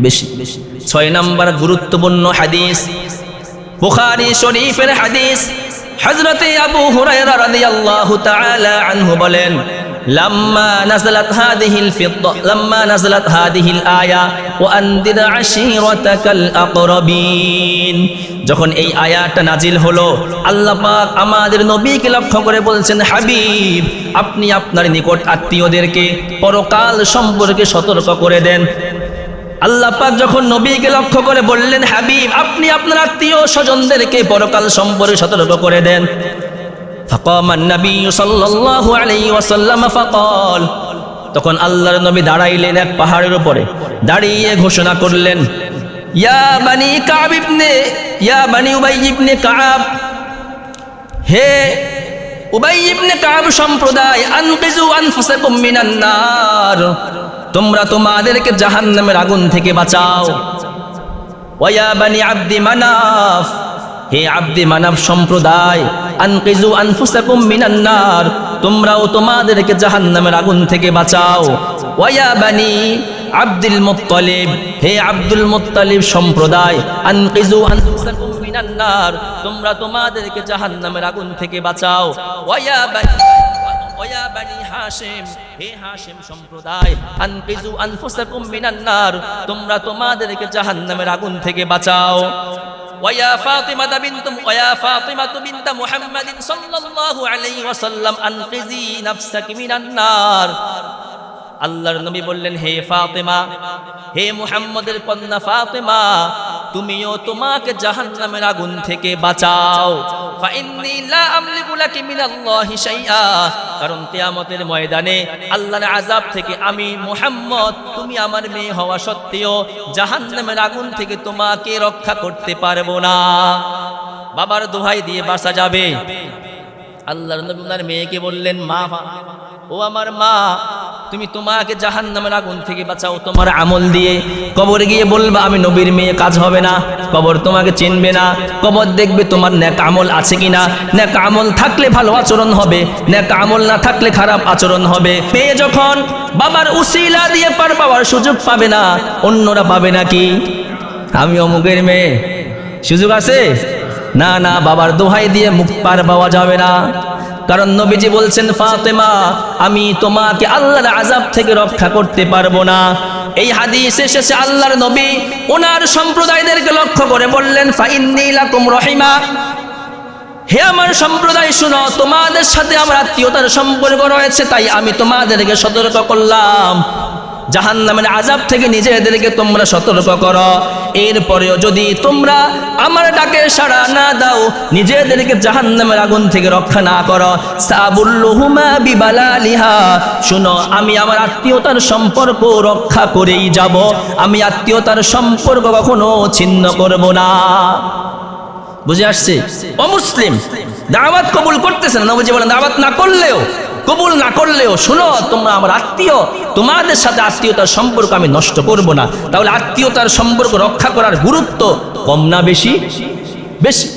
বেশি। 6 নম্বর গুরুত্বপূর্ণ হাদিস বুখারী শরীফের হাদিস, হযরতে আবু হুরায়রা রাদিয়াল্লাহু তাআলা আনহু বলেন লাম্মা নাযালাত হাদিহিল আয়া ওয়া আনদির আশীরাতাকাল আকরাবিন, যখন এই আয়াতটা নাজিল হলো আল্লাহ পাক আমাদের নবীকে লক্ষ্য করে বলছেন হাবিব আপনি আপনার নিকট আত্মীয়দেরকে পরকাল সম্পর্কে সতর্ক করে দেন। আল্লাহ পাক যখন নবীকে লক্ষ্য করে বললেন, হাবিব আপনি আপনার আত্মীয় স্বজনদেরকে পরকাল সম্পর্কে সতর্ক করে দেন। ফাকামান নবী সাল্লাল্লাহু আলাইহি ওয়াসাল্লাম ফাকাল, তখন আল্লাহর নবী দাঁড়াইলেন এক পাহাড়ের উপরে, দাঁড়িয়ে ঘোষণা করলেন, ইয়া বানি কাব ইবনে ইয়া বানি উবাই ইবনে কাব, হে উবাই ইবনে কাব সম্প্রদায়, আনকিজু আনফুসাকুম মিনান নার, তোমরা তোমাদেরকে জাহান্নামের আগুন থেকে বাঁচাও। ওয়া বানি আব্দি মানাফ, হে আব্দি মানাফ সম্প্রদায়, আনকিজু আনফুসাকুম মিনান নার, তোমরাও তোমাদেরকে জাহান্নামের আগুন থেকে বাঁচাও। ওয়া বানি আব্দুল মুত্তালিব, হে আব্দুল মুত্তালিব সম্প্রদায়, আনকিজু আনফুসাকুম মিনান নার, তোমরা তোমাদেরকে জাহান্নামের আগুন থেকে বাঁচাও। ওয়া বানি হাশিম, হে হাশিম সম্প্রদায়, আনকিজু আনফুসাকুম মিনান নার, তোমরা তোমাদেরকে জাহান্নামের আগুন থেকে বাঁচাও। ওয়া ফাতিমা বিনত মুহাম্মাদিন সাল্লাল্লাহু আলাইহি ওয়াসাল্লাম, আনকিজি নাফসাকি মিনান নার, আল্লাহর নবী বললেন, হে ফাতিমা, হে মুহাম্মদের কন্যা ফাতিমা, তুমিও তোমাকে জাহান্নামের আগুন থেকে বাঁচাও। ফা ইন্নী লা আমলিকু লাকি মিনাল্লাহি শাইআ, কারণ কিয়ামতের ময়দানে আল্লাহর আযাব থেকে আমি মুহাম্মদ, তুমি আমার মেয়ে হওয়া সত্ত্বেও জাহান্নামের আগুন থেকে তোমাকে রক্ষা করতে পারবো না। বাবার দোহাই দিয়ে বাঁচা যাবে। আল্লাহর নবী ওনার মেয়েকে বললেন, মা, ও আমার মা, তুমি তোমাকে জাহান্নামের আগুন থেকে বাঁচাও তোমার আমল দিয়ে। কবরে গিয়ে বলবা আমি নবীর মেয়ে, কাজ হবে না, কবর তোমাকে চিনবে না। কবর দেখবে তোমার নেক আমল আছে কিনা, নেক আমল থাকলে ভালো আচরণ হবে, নেক আমল না থাকলে খারাপ আচরণ হবে। মেয়ে যখন বাবার উসিলা দিয়ে পার পাওয়ার সুযোগ পাবে না, অন্যরা পাবে নাকি? আমি অমুকের মেয়ে, সুযোগ আছে? না না, বাবার দোহাই দিয়ে মুখ পার পাওয়া যাবে না। কারণ নবীজি বলছেন, ফাতেমা, আমি তোমাকে আল্লাহর আযাব থেকে রক্ষা করতে পারবো না। এই হাদিসে শেষে আল্লাহর নবী ওনার সম্প্রদায়দেরকে লক্ষ্য করে বললেন, ফাইন্নী লাকুম রহিমা, হে আমার সম্প্রদায় শুনো, তোমাদের সাথে আমার আত্মীয়তার সম্পর্ক রয়েছে, তাই আমি তোমাদেরকে সতর্ক করলাম। জাহান্নামের আযাব থেকে নিজেদেরকে তোমরা সতর্ক করো। এরপরেও যদি তোমরা আমার ডাকে সাড়া না দাও, নিজেদেরকে জাহান্নামের আগুন থেকে রক্ষা না করো, সাবুল্লুহুমা বিবালালিহা, শুনো, আমি আমার আত্মীয়তার সম্পর্ক রক্ষা করেই যাব। আমি আত্মীয়তার সম্পর্ক কখনো ছিন্ন করব না। বুঝে আসছে? অমুসলিম দাওয়াত কবুল করতেছে না, নবীজি বলেন দাওয়াত না করলেও, কবুল না করলেও, শুনো, তোমরা আমার আত্মীয়, তোমাদের সাথে আত্মীয়তার সম্পর্ক আমি নষ্ট করব না। তাহলে আত্মীয়তার সম্পর্ক রক্ষা করার গুরুত্ব কম না বেশি? বেশি।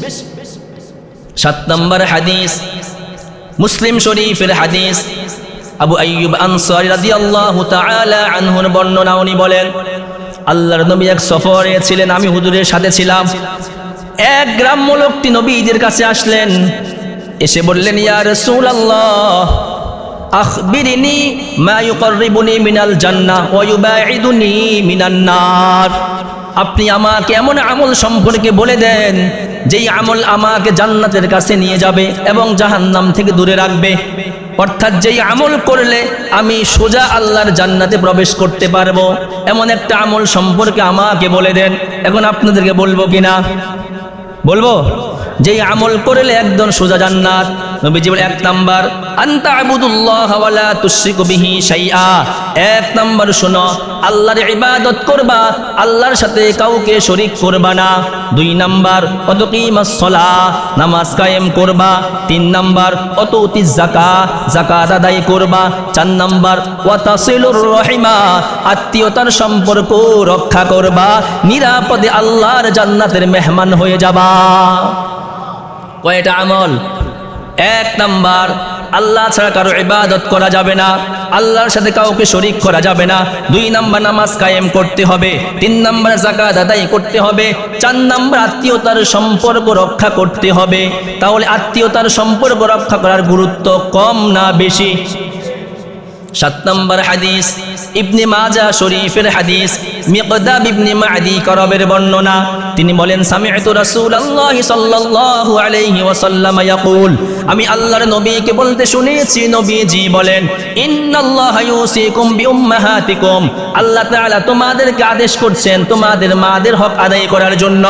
7 নম্বর হাদিস, মুসলিম শরীফের হাদিস, আবু আইয়ুব আনসারী রাদিয়াল্লাহু তাআলা আনহুর বর্ণনা। উনি বলেন, আল্লাহর নবী এক সফরে ছিলেন, আমি হুজুরের সাথে ছিলাম। এক গ্রাম্য লোকটি নবীদের কাছে আসলেন, এসে বললেন, ইয়া রাসূলুল্লাহ, আখবিরনি মা ইউকাররিবুনি মিনাল জান্নাহ ওয়া ইউবাইদুনি মিনান নার, আপনি আমাকে এমন আমল সম্পর্কে বলে দেন যেই আমল আমাকে জান্নাতের কাছে নিয়ে যাবে এবং জাহান্নাম থেকে দূরে রাখবে। অর্থাৎ যেই আমল করলে আমি সোজা আল্লাহর জান্নাতে প্রবেশ করতে পারবো, এমন একটা আমল সম্পর্কে আমাকে বলে দেন। এখন আপনাদেরকে বলবো কিনা? বলবো। যেই আমল করলে একদম সোজা জান্নাত। নবীজি বলেন, 1 নাম্বার, আনতা আবুদুল্লাহ ওয়া লা তুশরিকু বিহি শাইআ, 1 নাম্বার শোনো, আল্লাহর ইবাদত করবা, আল্লাহর সাথে কাউকে শরীক করবা না। 2 নাম্বার, ওয়াতুকিমাস সালাহ, নামাজ কায়েম করবা। 3 নাম্বার, ওয়াতুতিজ যাকাত, যাকাত আদায় করবা। 4 নাম্বার, ওয়াতাসিলুর রহিমা, আত্মীয়তার সম্পর্ক রক্ষা করবা, নিরাপদে আল্লাহর জান্নাতের মেহমান হয়ে যাবা। কয়টা আমল? 1 নাম্বার, আল্লাহ ছাড়া কারো ইবাদত করা যাবে না, আল্লাহর সাথে কাউকে শরীক করা যাবে না। 2 নাম্বার, নামাজ কায়েম করতে হবে। 3 নাম্বার, যাকাত আদায় করতে হবে। 4 নাম্বার, আত্মীয়তার সম্পর্ক রক্ষা করতে হবে। তাহলে আত্মীয়তার সম্পর্ক রক্ষা করার গুরুত্ব কম না বেশি? 7 নম্বর হাদিস ইবনে মাজাহ শরীফের হাদিস মিকদাব ইবনে মাদি করবের বর্ণনা। তিনি বলেন সামি'তু রাসূলুল্লাহ সাল্লাল্লাহু আলাইহি ওয়াসাল্লাম ইয়াকুল, আমি আল্লাহর নবীকে বলতে শুনেছি, নবীজি বলেন ইন্নাল্লাহা ইউসিকুম বিউম্মাহাতিকুম, আল্লাহ তাআলা তোমাদেরকে আদেশ করছেন তোমাদের মাদের হক আদায় করার জন্য।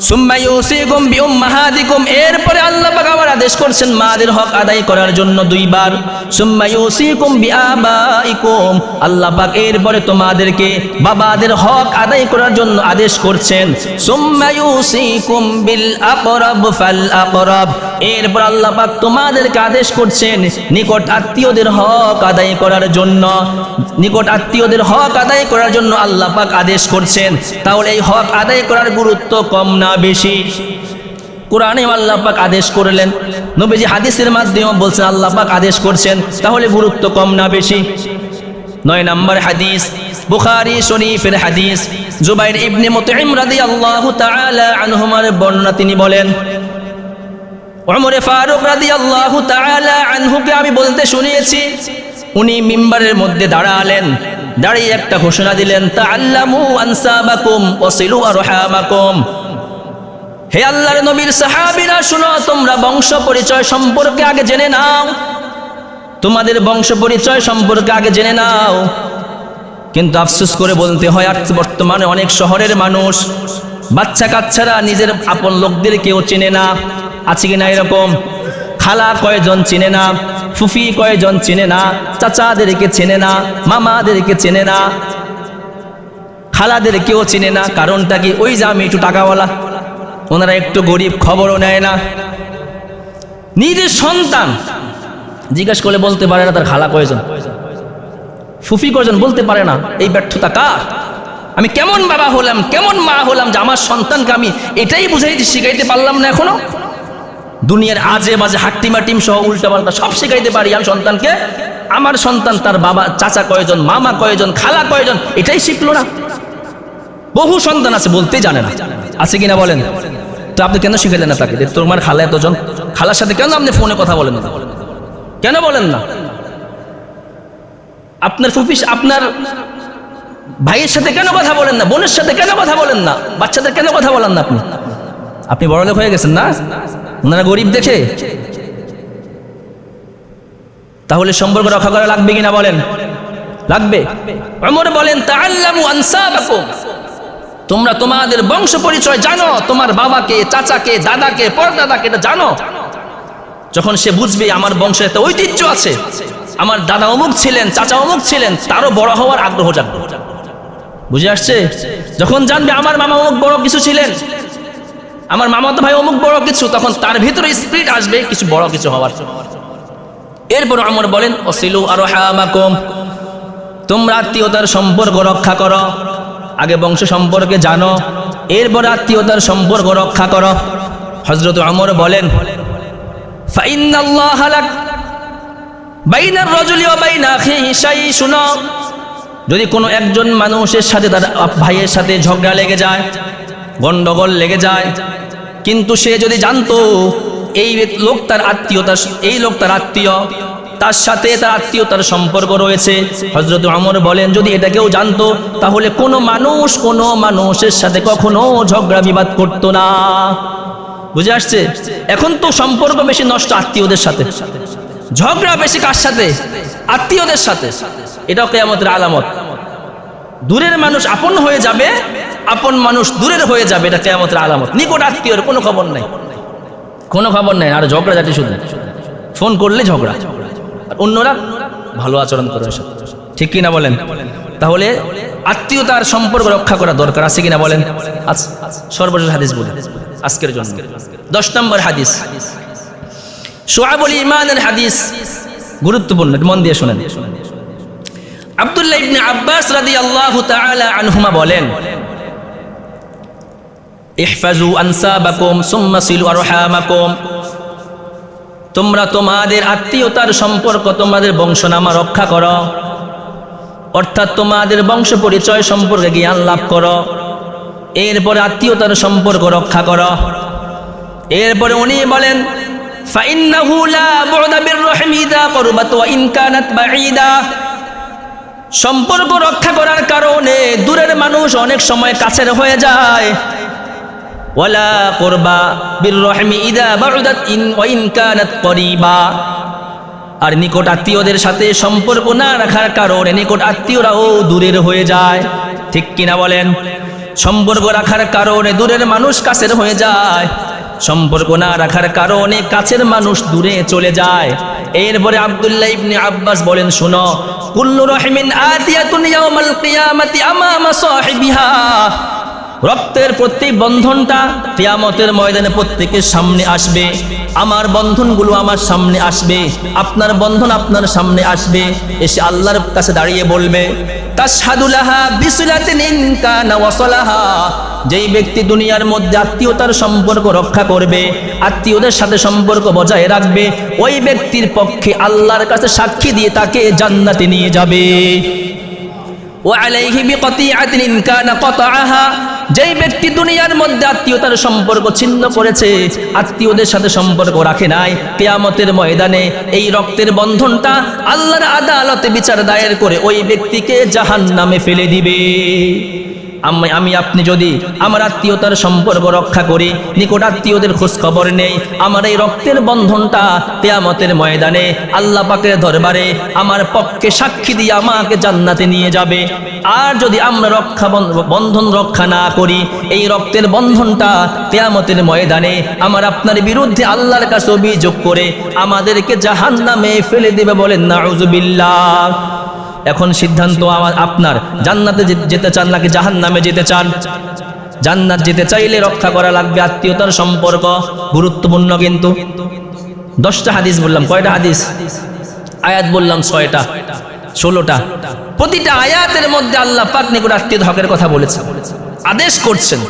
সুম্মা ইউসিকুম বিউম্মাহাতিকুম, এরপরে আল্লাহ পাক আবার আদেশ করছেন মাদের হক আদায় করার জন্য 2 বার। সুম্মা ইউসিকুম বিআবাইকুম, আল্লাহ পাক এরপরে তোমাদেরকে বাবাদের হক আদায় করার জন্য আদেশ করছেন। সুম্মা ইউসিকুম বিল আকরাব ফাল আকরাব, এরপর আল্লাহ পাক তোমাদেরকে আদেশ করছেন নিকট আত্মীয়দের হক আদায় করার জন্য। নিকট আত্মীয়দের হক আদায় করার জন্য আল্লাহ পাক আদেশ করছেন। তাহলে এই হক আদায় করার গুরুত্ব কম না বেশি? কোরআনে আল্লাহ পাক আদেশ করলেন, নবীজি হাদিসের মাধ্যমে বলছেন আল্লাহ পাক আদেশ করছেন, তাহলে গুরুত্ব কম না বেশি? 9 নম্বর হাদিস বুখারী শরীফের হাদিস জুবাইর ইবনে মুতঈম রাদিয়াল্লাহু তাআলা আনহুমার বর্ণনা। তিনি বলেন ওমর ফারুক রাদিয়াল্লাহু তাআলা আনহুকে আমি বলতে শুনিয়েছি, উনি মিম্বারের মধ্যে দাঁড়ালেন, দাঁড়িয়ে একটা ঘোষণা দিলেন তাআল্লামু আনসাবাকুম ওয়াসিলু আরহামাকুম, হে আল্লাহর নবীর সাহাবীরা শুনো, তোমরা বংশ পরিচয় সম্পর্কে আগে জেনে নাও, তোমাদের বংশ পরিচয় সম্পর্কে আগে জেনে নাও। কিন্তু আফসোস করে বলতে হয় বর্তমানে অনেক শহরের মানুষ বাচ্চা কাচ্চারা নিজের আপন লোকদের কেউ চেনে না। আছে কিনা এরকম? খালা কয়জন চেনে না, ফুফি কয়জন চেনে না, চাচাদেরকে চেনে না, মামাদেরকে চেনে না, খালাদের কেউ চেনে না। কারণটা কি? ওই যে আমি একটু টাকাওয়ালা, ওনারা একটু গরিব, খবরও নেয় না। নিজের সন্তান জিজ্ঞাসা করলে বলতে পারে না তার খালা কয়জন, ফুফি কয়জন বলতে পারে না। এই ব্যর্থতা কার? আমি কেমন বাবা হলাম, কেমন মা হলাম যে আমার সন্তানকে আমি এটাই বুঝাইতে শিখাইতে পারলাম না এখনো? দুনিয়ার আজে বাজে হাট্টিমাটিম সহ উল্টাপাল্টা সব শিখাইতে পারি আমি সন্তানকে, আমার সন্তান তার বাবা চাচা কয়জন, মামা কয়জন, খালা কয়জন এটাই শিখলো না। বহু সন্তান আছে বলতেই জানে না। আছে কিনা বলেন? তো আপনি কেন শিখাইলেন না তাকে? তোমার খালা এতজন, খালার সাথে কেন আপনি ফোনে কথা বলেন না? কেন বলেন না? আপনার ফুফিস, আপনার ভাইয়ের সাথে কেন কথা বলেন না? বোনের সাথে কেন কথা বলেন না? বাচ্চাদের কেন কথা বলেন না? আপনি বড়লোক হয়ে গেছেন না, ওনারা গরিব দেখে। তাহলে সম্পর্ক রক্ষা করা লাগবে কিনা বলেন? লাগবে। ওমর বলেন তাআল্লামু আনসাবাকুম, তোমরা তোমাদের বংশ পরিচয় জানো, তোমার বাবাকে, চাচাকে, দাদাকে, পরদাদাকে এটা জানো। যখন সে বুঝবে আমার বংশের একটা ঐতিহ্য আছে, আমার দাদা অমুক ছিলেন, চাচা অমুক ছিলেন, তারও বড় হওয়ার আগ্রহ জাগবে। বুঝে আসছে? যখন জানবে আমার মামা অমুক বড় কিছু ছিলেন, আমার মামাতো ভাই অমুক বড় কিছু, তখন তার ভিতরে স্পিরিট আসবে কিছু বড় কিছু হওয়ার। এরপর ওমর বলেন ওয়াসিলু আরহামাকুম, তোমরা আত্মীয়তার সম্পর্ক রক্ষা করো। আগে বংশ সম্পর্কে জানো, এরপর আত্মীয়তার সম্পর্ক রক্ষা করো। হযরত ওমর বলেন ফাইন্নাল্লাহা লাক বাইনার রাজুলি ওয়া বাইনা আখিহি শাই, শুনো, যদি কোনো একজন মানুষের সাথে তার ভাইয়ের সাথে ঝগড়া লেগে যায়, গন্ডগোল লেগে যায়, কিন্তু সে যদি জানতো এই লোক তার আত্মীয়তা, এই লোক তার আত্মীয়, তার সাথে তার আত্মীয়তার সম্পর্ক রয়েছে, হযরত ওমর বলেন যদি এটা কেউ জানতো তাহলে কোনো মানুষের সাথে কখনো ঝগড়া বিবাদ করতো না। বুঝে আসছে? এখন তো সম্পর্ক বেশি নষ্ট আত্মীয়দের সাথে, ঝগড়া বেশি কার সাথে? আত্মীয়দের সাথে। এটাও কিয়ামতের আলামত। দূরের মানুষ আপন হয়ে যাবে, আপন মানুষ দূরের হয়ে যাবে, এটা কিয়ামতের আলামত। নিকট আত্মীয়র কোনো খবর নাই, কোনো খবর নাই, আর ঝগড়া জাতি শুধু ফোন করলে ঝগড়া, আর অন্যরা ভালো আচরণ করে। ঠিক কিনা বলেন? তাহলে আত্মীয়তার সম্পর্ক রক্ষা করা দরকার। আছে কিনা বলেন? আচ্ছা, সর্বশেষ হাদিস বলি আজকের জন্য। 10 নম্বর হাদিস শুআবুল ঈমানের হাদিস, গুরুত্বপূর্ণ, মন দিয়ে শুনেন। আব্দুল্লাহ ইবনে আব্বাস রাদিয়াল্লাহু তাআলা আনহুমা বলেন ইহফাজু আনসাবাকুম সুম্মা সিলু আরহামাকুম, তোমরা তোমাদের আত্মীয়তার সম্পর্ক, তোমাদের বংশনামা রক্ষা করো, অর্থাৎ তোমাদের বংশ পরিচয় সম্পর্কে জ্ঞান লাভ করো, এরপরে আত্মীয়তার সম্পর্ক রক্ষা করো। এরপরে উনি বলেন فإنه لا بعد بالرحم إذا قربت وإن كانت بعيدة। সম্পর্ক রক্ষা করার কারণে দূরের মানুষ অনেক সময় কাছের হয়ে যায়। ওয়ালা কুরবা বিররহমি ইযা বাউদাত ওয়াইন কানাত করিবা। আর নিকট আত্মীয়দের সাথে সম্পর্ক না রাখার কারণে নিকট আত্মীয়রাও দূরের হয়ে যায়। ঠিক কিনা বলেন? সম্পর্ক রাখার কারণে দূরের মানুষ কাছের হয়ে যায়, সম্পর্ক না রাখার কারণে কাছের মানুষ দূরে চলে যায়। এরপরে আব্দুল্লাহ ইবনে আব্বাস বলেন, শুনো, কুল্লু রহিমিন আতিয়াতুন ইয়াউমাল কিয়ামাতি আমামা সাহিবিহা। রক্তের প্রত্যেক বন্ধনটা কিয়ামতের ময়দানে প্রত্যেকের সামনে আসবে। আমার বন্ধনগুলো আমার সামনে আসবে, আপনার বন্ধন আপনার সামনে আসবে। এসে আল্লাহর কাছে দাঁড়িয়ে বলবে, তাশহাদু লাহা বিসলাতিন ইন কানা ওয়াসালাহা। যেই ব্যক্তি দুনিয়ার মধ্যে আত্মীয়তার সম্পর্ক রক্ষা করবে, আত্মীয়দের সাথে সম্পর্ক বজায় রাখবে, ওই ব্যক্তির পক্ষে আল্লাহর কাছে সাক্ষী দিয়ে তাকে জান্নাতে নিয়ে যাবে। ওয়ালাইহি বিকাতিআতিন ইন কানা কাতাআহা। যেই ব্যক্তি দুনিয়ার মধ্যে আত্মীয়তার সম্পর্ক ছিন্ন করেছে, আত্মীয়দের সাথে সম্পর্ক রাখে নাই, কিয়ামতের ময়দানে এই রক্তের বন্ধনটা আল্লাহর আদালতে বিচার দায়ের করে ওই ব্যক্তিকে জাহান্নামে ফেলে দিবে। আমি আপনি যদি আমার আত্মীয়তার সম্পর্ক রক্ষা করি, নিকট আত্মীয়দের খোঁজ খবর নেই, আমার এই রক্তের বন্ধনটা কিয়ামতের ময়দানে আল্লাহ পাকের দরবারে আমার পক্ষে সাক্ষী দিয়ে আমাকে জান্নাতে নিয়ে যাবে। আর যদি আমরা বন্ধন রক্ষা না করি, এই রক্তের বন্ধনটা কিয়ামতের ময়দানে আমার আপনার বিরুদ্ধে আল্লাহর কাছে অভিযোগ করে আমাদেরকে জাহান্নামে ফেলে দেবে। বলেন নাউযুবিল্লাহ। এখন সিদ্ধান্ত আপনার, জান্নাতে যেতে চান নাকি জাহান্নামে যেতে চান? জান্নাত যেতে চাইলে রক্ষা করা লাগবে আত্মীয়তার সম্পর্ক। গুরুত্বপূর্ণ কিন্তু। 10টা হাদিস বললাম, কয়টা হাদিস? আয়াত বললাম 6টা, 16টা। প্রতিটা আয়াতের মধ্যে আল্লাহ পাক নিকট আত্মীয়তা হকের কথা বলেছেন, আদেশ করছেন,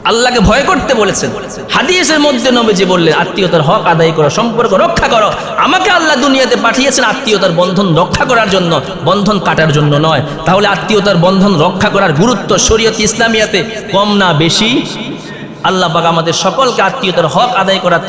আল্লাহকে ভয় করতে বলেছেন। হাদিসের মধ্যে নবীজি বললেন, আত্মীয়তার হক আদায় করো, সম্পর্ক রক্ষা করো। আমাকে আল্লাহ দুনিয়াতে পাঠিয়েছেন আত্মীয়তার বন্ধন রক্ষা করার জন্য, বন্ধন কাটার জন্য নয়। তাহলে আত্মীয়তার বন্ধন রক্ষা করার গুরুত্ব শরীয়ত ইসলামিয়াতে কম না বেশি? আল্লাহ পাক আমাদের সকলকে আত্মীয়তার হক আদায় করার